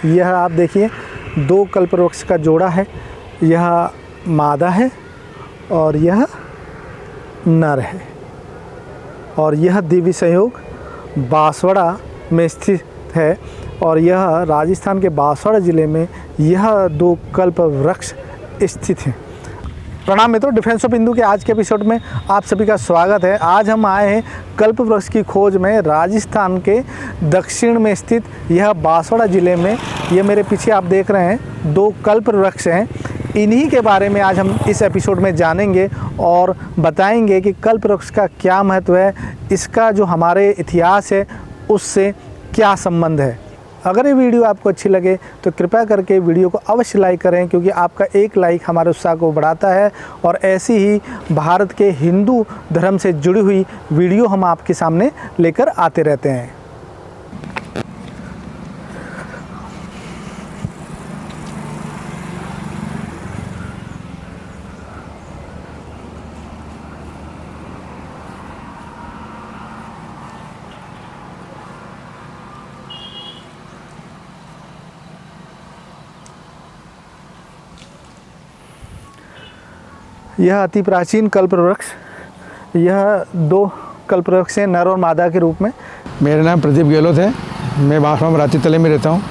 यह आप देखिए 2 कल्पवृक्ष का जोड़ा है। यह मादा है और यह नर है और यह देवी संयोग बांसवाड़ा में स्थित है और यह राजस्थान के बांसवाड़ा ज़िले में यह 2 कल्पवृक्ष स्थित हैं। प्रणाम मित्रों, डिफेंस ऑफ हिंदू के आज के एपिसोड में आप सभी का स्वागत है। आज हम आए हैं कल्पवृक्ष की खोज में राजस्थान के दक्षिण में स्थित यह बांसवाड़ा ज़िले में। ये मेरे पीछे आप देख रहे हैं 2 कल्पवृक्ष हैं। इन्हीं के बारे में आज हम इस एपिसोड में जानेंगे और बताएंगे कि कल्पवृक्ष का क्या महत्व है, इसका जो हमारे इतिहास है उससे क्या संबंध है। अगर ये वीडियो आपको अच्छी लगे तो कृपया करके वीडियो को अवश्य लाइक करें, क्योंकि आपका एक लाइक हमारे उत्साह को बढ़ाता है और ऐसी ही भारत के हिंदू धर्म से जुड़ी हुई वीडियो हम आपके सामने लेकर आते रहते हैं। यह अति प्राचीन कल्पवृक्ष, यह 2 कल्पवृक्ष हैं नर और मादा के रूप में। मेरा नाम प्रदीप गहलोत है। मैं बांसवाड़ा में रांची तले में रहता हूँ।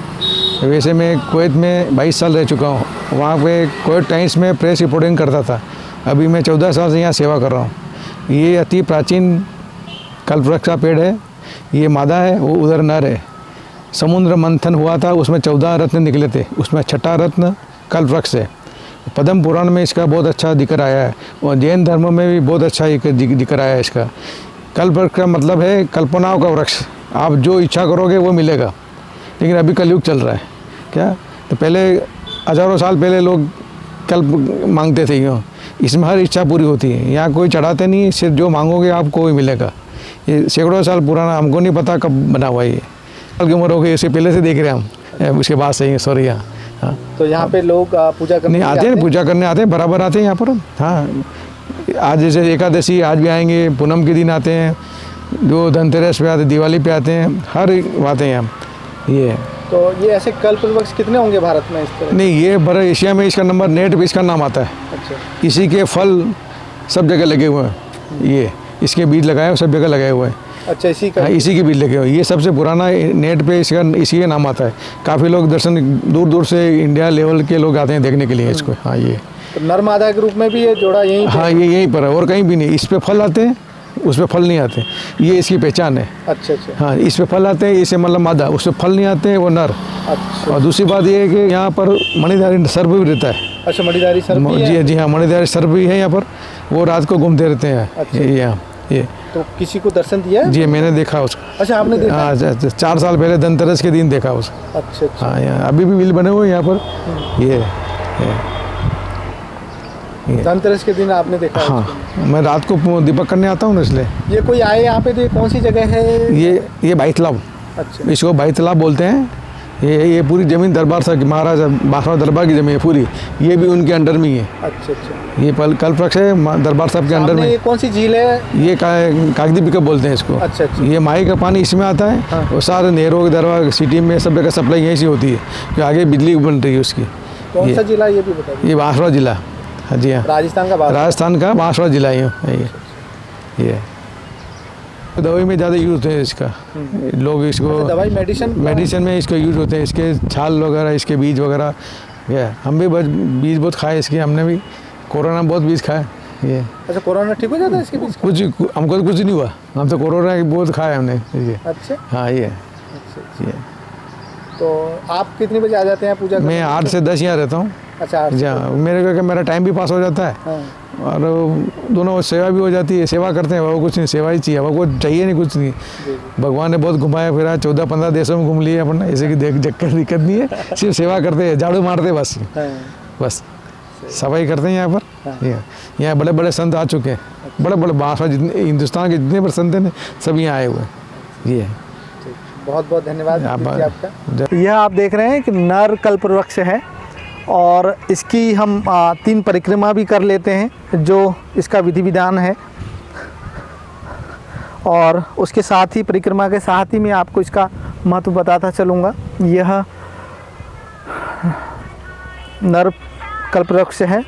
वैसे मैं कुवैत में 22 साल रह चुका हूँ। वहाँ पे कुवैत टाइम्स में प्रेस रिपोर्टिंग करता था। अभी मैं 14 साल से यहाँ सेवा कर रहा हूँ। ये अति प्राचीन कल्पवृक्ष का पेड़ है। ये मादा है, वो उधर नर है। समुद्र मंथन हुआ था, उसमें 14 रत्न निकले थे, उसमें 6ठा रत्न कल्पवृक्ष है। पद्म पुराण में इसका बहुत अच्छा जिक्र आया है और जैन धर्म में भी बहुत अच्छा जिक्र आया है इसका। कल्पवृक्ष का मतलब है कल्पनाओं का वृक्ष। आप जो इच्छा करोगे वो मिलेगा। लेकिन अभी कलयुग चल रहा है क्या, तो पहले हज़ारों साल पहले लोग कल्प मांगते थे यूँ। इसमें हर इच्छा पूरी होती है। यहाँ कोई चढ़ाते नहीं, सिर्फ जो मांगोगे आपको वही मिलेगा। ये सैकड़ों साल पुराना, हमको नहीं पता कब बना हुआ ये। साल की उम्र हो गई, इससे पहले से देख रहे हैं हम। उसके बाद से सॉरी यहाँ। हाँ, तो यहाँ पे लोग पूजा करने आते हैं, पूजा करने आते हैं, बराबर आते हैं यहाँ पर। हाँ, आज जैसे एकादशी आज भी आएंगे, पूनम के दिन आते हैं, जो धनतेरस पे आते, दिवाली पे आते हैं, हर आते हैं हम। ये तो ये ऐसे कल्पवृक्ष कितने होंगे भारत में इस तरह? नहीं, ये भर एशिया में इसका नंबर नेट पे इसका नाम आता है। अच्छा। इसी के फल सब जगह लगे हुए हैं। ये इसके बीज लगाए हुए सब जगह लगाए हुए हैं। अच्छा, इसी का? हाँ, इसी के बीज लगे हुए। ये सबसे पुराना नेट पे इसका इसी का नाम आता है। काफ़ी लोग दर्शन दूर दूर से इंडिया लेवल के लोग आते हैं देखने के लिए इसको। हाँ, ये तो नर मादा के रूप में भी ये जोड़ा यहीं? हाँ, ये यहीं पर है और कहीं भी नहीं। इस पे फल आते हैं, उस पे फल नहीं आते। ये इसकी पहचान है। अच्छा अच्छा। हाँ, इस पे फल आते हैं, इसे मतलब मादा, उस पे फल नहीं आते हैं, वो नर। अच्छा। और दूसरी बात ये है कि यहाँ पर मणिधारी सर्प भी रहता है। अच्छा, मणिधारी सर्प भी है? जी हाँ, मणिधारी सर्प भी है यहाँ पर। वो रात को घूमते रहते हैं। अच्छा। यहाँ ये तो किसी को दर्शन दिया है? जी, मैंने देखा उसको। अच्छा, आपने देखा? हाँ, 4 साल पहले धनतेरस के दिन देखा उसको। अच्छा अच्छा। हाँ, यहाँ अभी भी बिल बने हुए हैं यहाँ पर। ये धनतेरस के दिन आपने देखा? हाँ, मैं रात को दीपक करने आता हूँ ना, इसलिए। ये कोई आए यहाँ पे, तो कौन सी जगह है? ये भाई तालाब। अच्छा। इसको भाई तालाब बोलते हैं। ये पूरी ज़मीन दरबार साहब, महाराजा बांसवाड़ा दरबार की ज़मीन है पूरी। ये भी उनके अंडर में ही है। अच्छा अच्छा। ये कल्पवृक्ष है दरबार साहब के अंडर में। ये कौन सी झील है? ये कागदी पिकअप बोलते हैं इसको। अच्छा अच्छा। ये माही का पानी इसमें आता है। हाँ। और सारे नहरों के दरबार सिटी में सब जगह सप्लाई यहीं से होती है, कि आगे बिजली बन रही है उसकी। कौन सा जिला ये भी बता दीजिए? ये बांसवाड़ा जिला। हाँ जी हाँ, राजस्थान का बांसवाड़ा जिला ये दवाई में ज़्यादा यूज़ होते हैं इसका। लोग इसको दवाई मेडिसिन में इसको यूज़ होते हैं। इसके छाल वगैरह, इसके बीज वगैरह। ये हम भी बीज बहुत खाए इसके। हमने भी कोरोना में बहुत बीज खाए ये। अच्छा, कोरोना ठीक हो जाता है इसके बीज? कुछ हमको तो कुछ नहीं हुआ। हम तो कोरोना बहुत खाए हमने ये। अच्छा। हाँ, ये अच्छा। ये तो आप कितने बजे आ जाते हैं पूजा करने? मैं 8 से 10 यहाँ रहता हूँ। अच्छा। मेरा टाइम भी पास हो जाता है। हाँ। और दोनों सेवा भी हो जाती है। सेवा करते हैं, वो कुछ नहीं, सेवा ही चाहिए, वो चाहिए नहीं कुछ नहीं। भगवान ने बहुत घुमाया फिरा, 14-15 देशों में घूम लिए अपन। ऐसे की दिक्कत नहीं है। सिर्फ सेवा करते हैं, झाड़ू मारते बस। बस सफाई करते हैं यहाँ पर। यहाँ बड़े बड़े संत आ चुके हैं। बड़े बड़े बांसवाड़ा जितने हिंदुस्तान के जितने बड़े संत हैं सब यहाँ आए हुए हैं। ये बहुत बहुत धन्यवाद आपका। यह आप देख रहे हैं कि नर कल्पवृक्ष है और इसकी हम 3 परिक्रमा भी कर लेते हैं, जो इसका विधि विधान है। और उसके साथ ही परिक्रमा के साथ ही मैं आपको इसका महत्व बताता चलूँगा। यह नर कल्पवृक्ष है।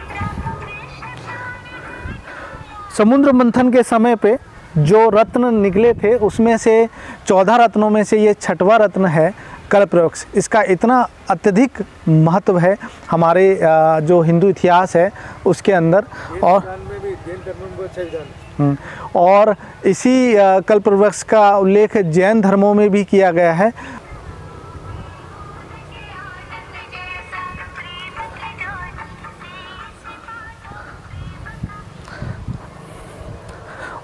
समुद्र मंथन के समय पे जो रत्न निकले थे उसमें से 14 रत्नों में से ये 6वां रत्न है कल्पवृक्ष। इसका इतना अत्यधिक महत्व है हमारे जो हिंदू इतिहास है उसके अंदर। और इसी कल्पवृक्ष का उल्लेख जैन धर्मों में भी किया गया है।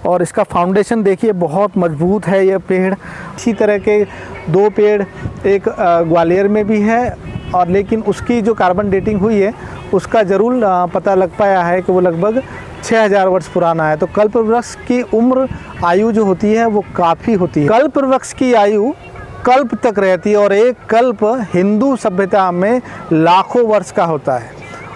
और इसका फाउंडेशन देखिए बहुत मजबूत है ये पेड़। इसी तरह के 2 पेड़ एक ग्वालियर में भी है, और लेकिन उसकी जो कार्बन डेटिंग हुई है उसका ज़रूर पता लग पाया है कि वो लगभग 6000 वर्ष पुराना है। तो कल्पवृक्ष की उम्र आयु जो होती है वो काफ़ी होती है। कल्पवृक्ष की आयु कल्प तक रहती है, और एक कल्प हिंदू सभ्यता में लाखों वर्ष का होता है।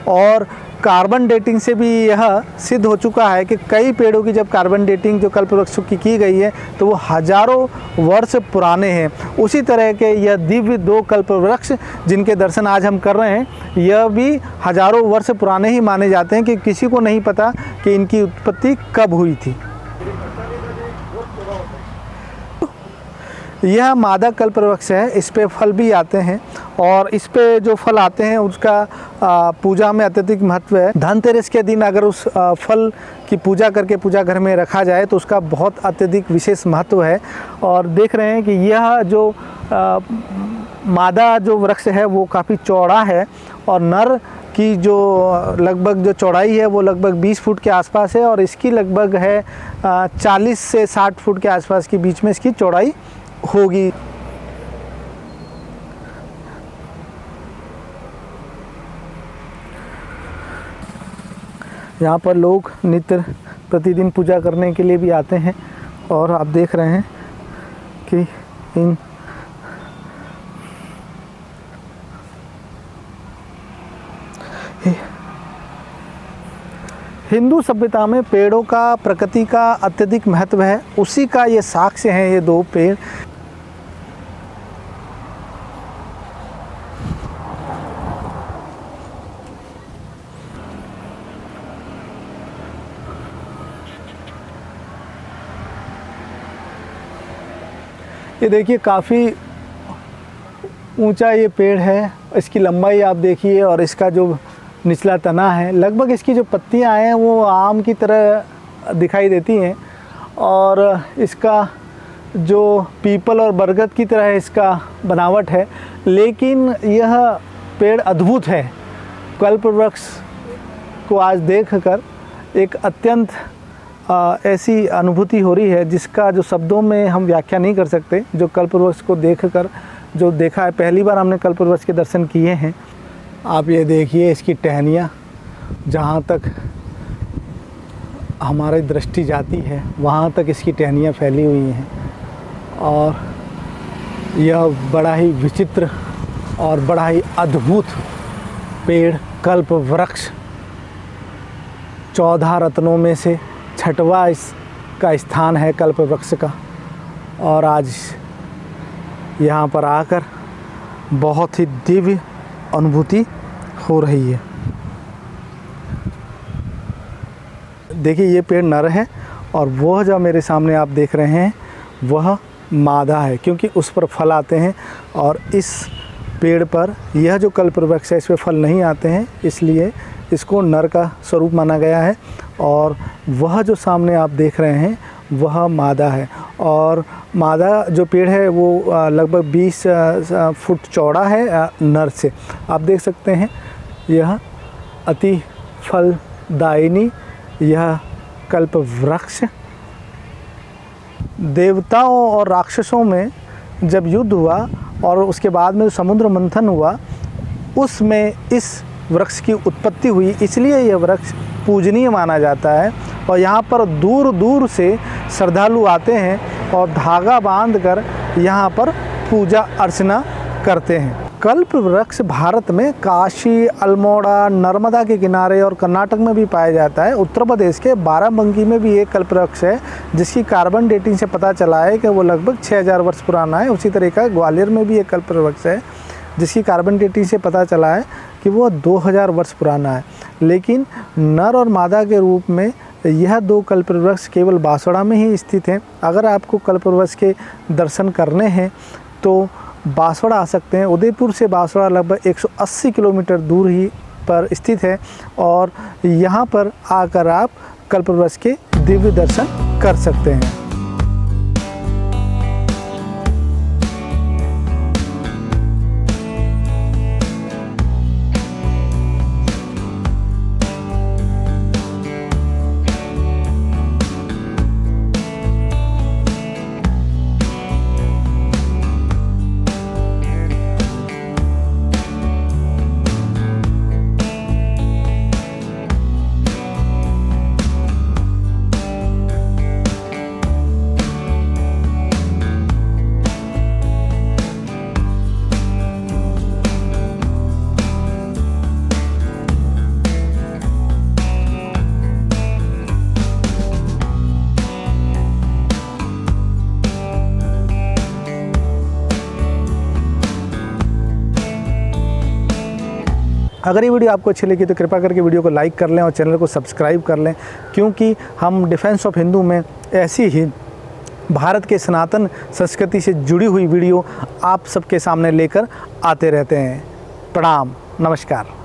और कार्बन डेटिंग से भी यह सिद्ध हो चुका है कि कई पेड़ों की जब कार्बन डेटिंग जो कल्पवृक्षों की गई है तो वो हजारों वर्ष पुराने हैं। उसी तरह के यह दिव्य 2 कल्पवृक्ष जिनके दर्शन आज हम कर रहे हैं, यह भी हजारों वर्ष पुराने ही माने जाते हैं कि किसी को नहीं पता कि इनकी उत्पत्ति कब हुई थी। यह मादा कल्पवृक्ष है, इस पे फल भी आते हैं, और इस पे जो फल आते हैं उसका पूजा में अत्यधिक महत्व है। धनतेरस के दिन अगर उस फल की पूजा करके पूजा घर में रखा जाए तो उसका बहुत अत्यधिक विशेष महत्व है। और देख रहे हैं कि यह जो मादा जो वृक्ष है वो काफ़ी चौड़ा है, और नर की जो लगभग जो चौड़ाई है वो लगभग 20 फुट के आसपास है, और इसकी लगभग है 40 से 60 फुट के आसपास के बीच में इसकी चौड़ाई होगी। यहाँ पर लोग नित्य प्रतिदिन पूजा करने के लिए भी आते हैं, और आप देख रहे हैं कि इन हिंदू सभ्यता में पेड़ों का प्रकृति का अत्यधिक महत्व है। उसी का ये साक्ष्य हैं ये 2 पेड़। ये देखिए काफ़ी ऊंचा ये पेड़ है, इसकी लंबाई आप देखिए, और इसका जो निचला तना है, लगभग इसकी जो पत्तियां हैं वो आम की तरह दिखाई देती हैं, और इसका जो पीपल और बरगद की तरह इसका बनावट है। लेकिन यह पेड़ अद्भुत है। कल्पवृक्ष को आज देखकर एक अत्यंत ऐसी अनुभूति हो रही है जिसका जो शब्दों में हम व्याख्या नहीं कर सकते। जो कल्पवृक्ष को देखकर जो देखा है, पहली बार हमने कल्पवृक्ष के दर्शन किए हैं। आप ये देखिए इसकी टहनियाँ, जहाँ तक हमारी दृष्टि जाती है वहाँ तक इसकी टहनियाँ फैली हुई हैं, और यह बड़ा ही विचित्र और बड़ा ही अद्भुत पेड़ कल्पवृक्ष 14 रत्नों में से 6वां इसका स्थान है कल्पवृक्ष का। और आज यहाँ पर आकर बहुत ही दिव्य अनुभूति हो रही है। देखिए ये पेड़ नर है, और वह जो मेरे सामने आप देख रहे हैं वह मादा है, क्योंकि उस पर फल आते हैं। और इस पेड़ पर यह जो कल्पवृक्ष है इस पर फल नहीं आते हैं, इसलिए इसको नर का स्वरूप माना गया है। और वह जो सामने आप देख रहे हैं वह मादा है, और मादा जो पेड़ है वो लगभग 20 फुट चौड़ा है नर से। आप देख सकते हैं यह अति फलदायिनी यह कल्पवृक्ष। देवताओं और राक्षसों में जब युद्ध हुआ और उसके बाद में समुद्र मंथन हुआ, उसमें इस वृक्ष की उत्पत्ति हुई, इसलिए यह वृक्ष पूजनीय माना जाता है। और यहाँ पर दूर दूर से श्रद्धालु आते हैं और धागा बांधकर यहाँ पर पूजा अर्चना करते हैं। कल्प वृक्ष भारत में काशी, अल्मोड़ा, नर्मदा के किनारे और कर्नाटक में भी पाया जाता है। उत्तर प्रदेश के बाराबंकी में भी एक कल्प वृक्ष है जिसकी कार्बन डेटिंग से पता चला है कि वो लगभग 6000 वर्ष पुराना है। उसी तरह का ग्वालियर में भी एक कल्प वृक्ष है। जिसकी कार्बन डेटिंग से पता चला है कि वो 2000 वर्ष पुराना है। लेकिन नर और मादा के रूप में यह 2 कल्पवृक्ष केवल बांसवाड़ा में ही स्थित हैं। अगर आपको कल्पवृक्ष के दर्शन करने हैं तो बांसवाड़ा आ सकते हैं। उदयपुर से बांसवाड़ा लगभग 180 किलोमीटर दूर ही पर स्थित है और यहाँ पर आकर आप कल्पवृक्ष के दिव्य दर्शन कर सकते हैं। अगर ये वीडियो आपको अच्छी लगी तो कृपया करके वीडियो को लाइक कर लें और चैनल को सब्सक्राइब कर लें, क्योंकि हम डिफेंस ऑफ हिंदू में ऐसी ही भारत के सनातन संस्कृति से जुड़ी हुई वीडियो आप सबके सामने लेकर आते रहते हैं। प्रणाम, नमस्कार।